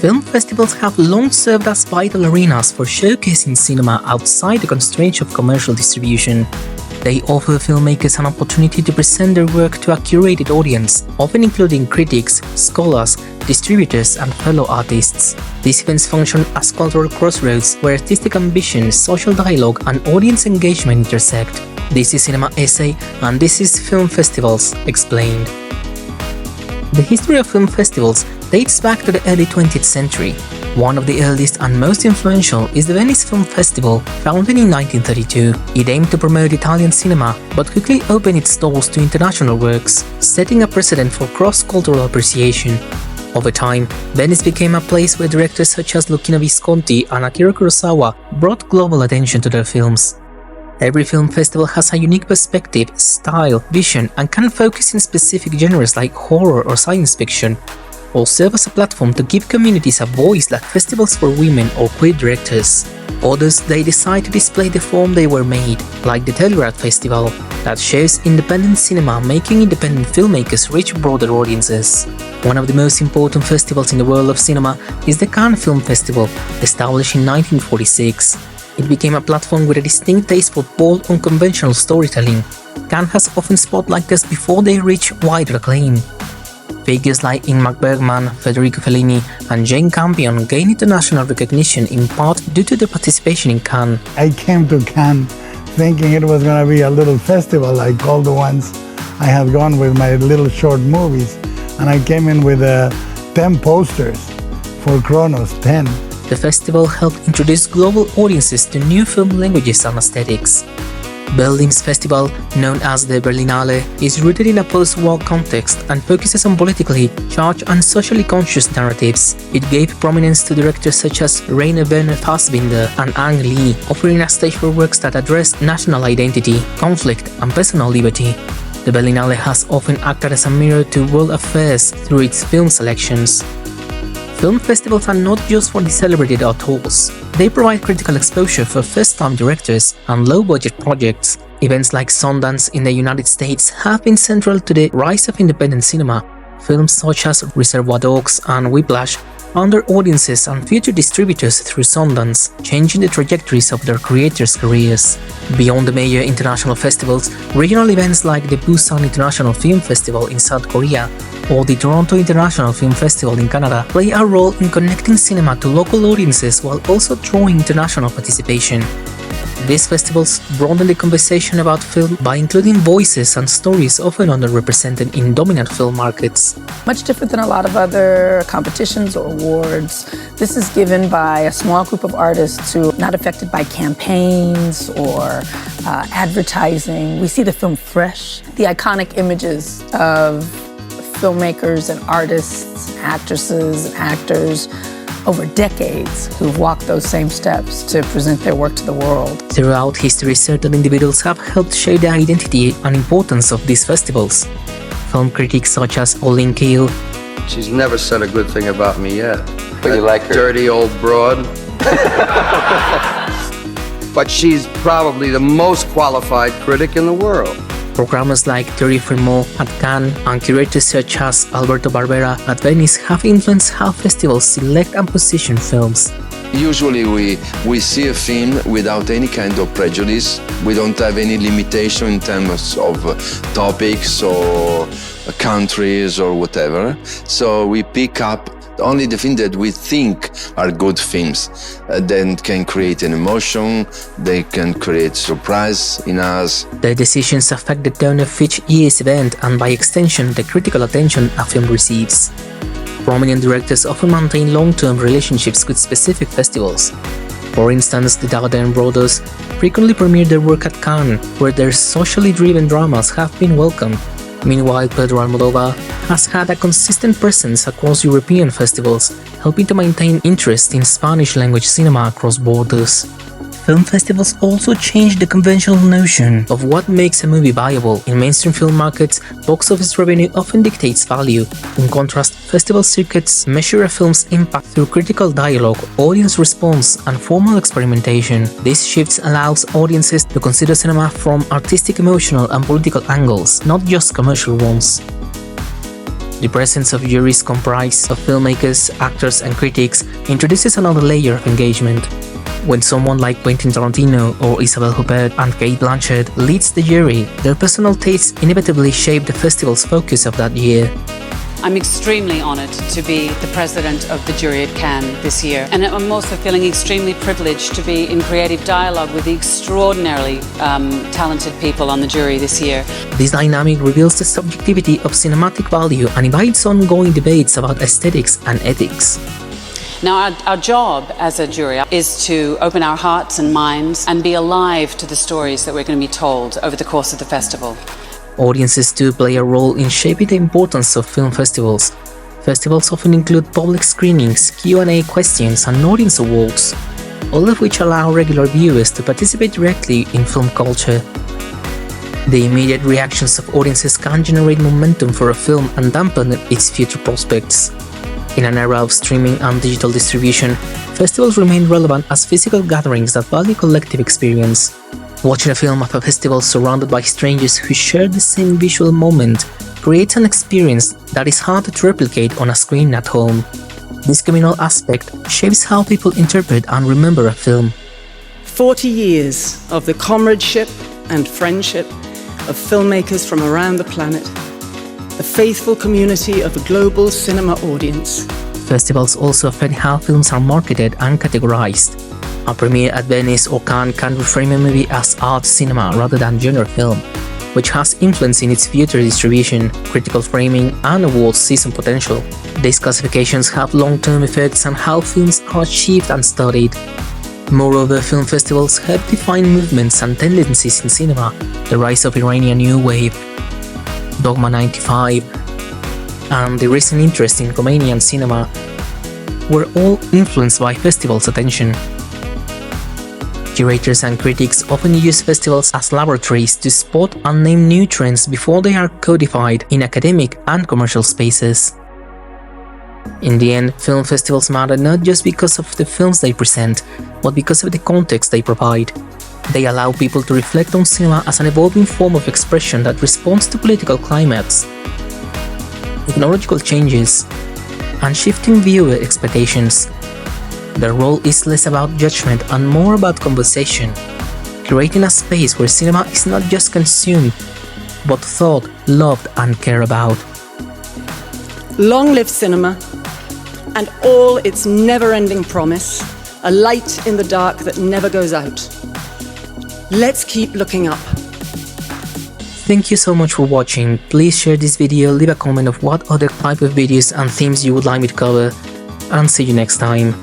Film festivals have long served as vital arenas for showcasing cinema outside the constraints of commercial distribution. They offer filmmakers an opportunity to present their work to a curated audience, often including critics, scholars, distributors, and fellow artists. These events function as cultural crossroads where artistic ambition, social dialogue, and audience engagement intersect. This is Cinema Essay, and this is Film Festivals Explained. The history of film festivals dates back to the early 20th century. One of the earliest and most influential is the Venice Film Festival, founded in 1932. It aimed to promote Italian cinema, but quickly opened its doors to international works, setting a precedent for cross-cultural appreciation. Over time, Venice became a place where directors such as Luchino Visconti and Akira Kurosawa brought global attention to their films. Every film festival has a unique perspective, style, vision, and can focus in specific genres like horror or science fiction, or serve as a platform to give communities a voice like festivals for women or queer directors. Others, they decide to display the form they were made, like the Telluride Festival, that shows independent cinema making independent filmmakers reach broader audiences. One of the most important festivals in the world of cinema is the Cannes Film Festival, established in 1946. It became a platform with a distinct taste for bold, unconventional storytelling. Cannes has often spotlighted us before they reach wider acclaim. Figures like Ingmar Bergman, Federico Fellini, and Jane Campion gained international recognition in part due to their participation in Cannes. I came to Cannes thinking it was going to be a little festival like all the ones I had gone with my little short movies, and I came in with 10 posters for Kronos, 10. The festival helped introduce global audiences to new film languages and aesthetics. Berlin's festival, known as the Berlinale, is rooted in a post-war context and focuses on politically charged and socially conscious narratives. It gave prominence to directors such as Rainer Werner Fassbinder and Ang Lee, offering a stage for works that address national identity, conflict, and personal liberty. The Berlinale has often acted as a mirror to world affairs through its film selections. Film festivals are not just for the celebrated auteurs. They provide critical exposure for first-time directors and low-budget projects. Events like Sundance in the United States have been central to the rise of independent cinema. Films such as Reservoir Dogs and Whiplash found their audiences and future distributors through Sundance, changing the trajectories of their creators' careers. Beyond the major international festivals, regional events like the Busan International Film Festival in South Korea or the Toronto International Film Festival in Canada play a role in connecting cinema to local audiences while also drawing international participation. These festivals broaden the conversation about film by including voices and stories often underrepresented in dominant film markets. Much different than a lot of other competitions or awards, this is given by a small group of artists who are not affected by campaigns or advertising. We see the film fresh. The iconic images of filmmakers and artists, actresses and actors over decades who've walked those same steps to present their work to the world. Throughout history, certain individuals have helped shape the identity and importance of these festivals. Film critics such as Olin Keel. She's never said a good thing about me yet. But you like her. Dirty old broad. But she's probably the most qualified critic in the world. Programmers like Thierry Frémaux at Cannes and curators such as Alberto Barbera at Venice have influenced how festivals select and position films. Usually we see a film without any kind of prejudice. We don't have any limitation in terms of topics or countries or whatever. So we pick up only the things that we think are good films. Then can create an emotion, they can create surprise in us. Their decisions affect the tone of each year's event and by extension the critical attention a film receives. Prominent directors often maintain long-term relationships with specific festivals. For instance, the Dardenne brothers frequently premiere their work at Cannes, where their socially driven dramas have been welcomed. Meanwhile, Pedro Almodóvar has had a consistent presence across European festivals, helping to maintain interest in Spanish-language cinema across borders. Film festivals also changed the conventional notion of what makes a movie viable. In mainstream film markets, box office revenue often dictates value. In contrast, festival circuits measure a film's impact through critical dialogue, audience response, and formal experimentation. These shifts allows audiences to consider cinema from artistic, emotional, and political angles, not just commercial ones. The presence of juries comprised of filmmakers, actors and critics introduces another layer of engagement. When someone like Quentin Tarantino or Isabelle Huppert and Cate Blanchett leads the jury, their personal tastes inevitably shape the festival's focus of that year. I'm extremely honoured to be the president of the jury at Cannes this year, and I'm also feeling extremely privileged to be in creative dialogue with the extraordinarily talented people on the jury this year. This dynamic reveals the subjectivity of cinematic value and invites ongoing debates about aesthetics and ethics. Now, our job as a jury is to open our hearts and minds and be alive to the stories that we're going to be told over the course of the festival. Audiences too play a role in shaping the importance of film festivals. Festivals often include public screenings, Q&A questions and audience awards, all of which allow regular viewers to participate directly in film culture. The immediate reactions of audiences can generate momentum for a film and dampen its future prospects. In an era of streaming and digital distribution, festivals remain relevant as physical gatherings that value collective experience. Watching a film at a festival surrounded by strangers who share the same visual moment creates an experience that is hard to replicate on a screen at home. This communal aspect shapes how people interpret and remember a film. 40 years of the comradeship and friendship of filmmakers from around the planet, a faithful community of a global cinema audience. Festivals also affect how films are marketed and categorized. A premiere at Venice or Cannes can reframe a movie as art cinema rather than genre film, which has influence in its future distribution, critical framing, and awards season potential. These classifications have long-term effects on how films are achieved and studied. Moreover, film festivals help define movements and tendencies in cinema. The rise of Iranian New Wave, Dogma 95, and the recent interest in Romanian cinema were all influenced by festivals' attention. Curators and critics often use festivals as laboratories to spot and name new trends before they are codified in academic and commercial spaces. In the end, film festivals matter not just because of the films they present, but because of the context they provide. They allow people to reflect on cinema as an evolving form of expression that responds to political climates, technological changes, and shifting viewer expectations. Their role is less about judgment and more about conversation, creating a space where cinema is not just consumed, but thought, loved, and cared about. Long live cinema and all its never-ending promise, a light in the dark that never goes out. Let's keep looking up. Thank you so much for watching. Please share this video, leave a comment of what other type of videos and themes you would like me to cover, and see you next time.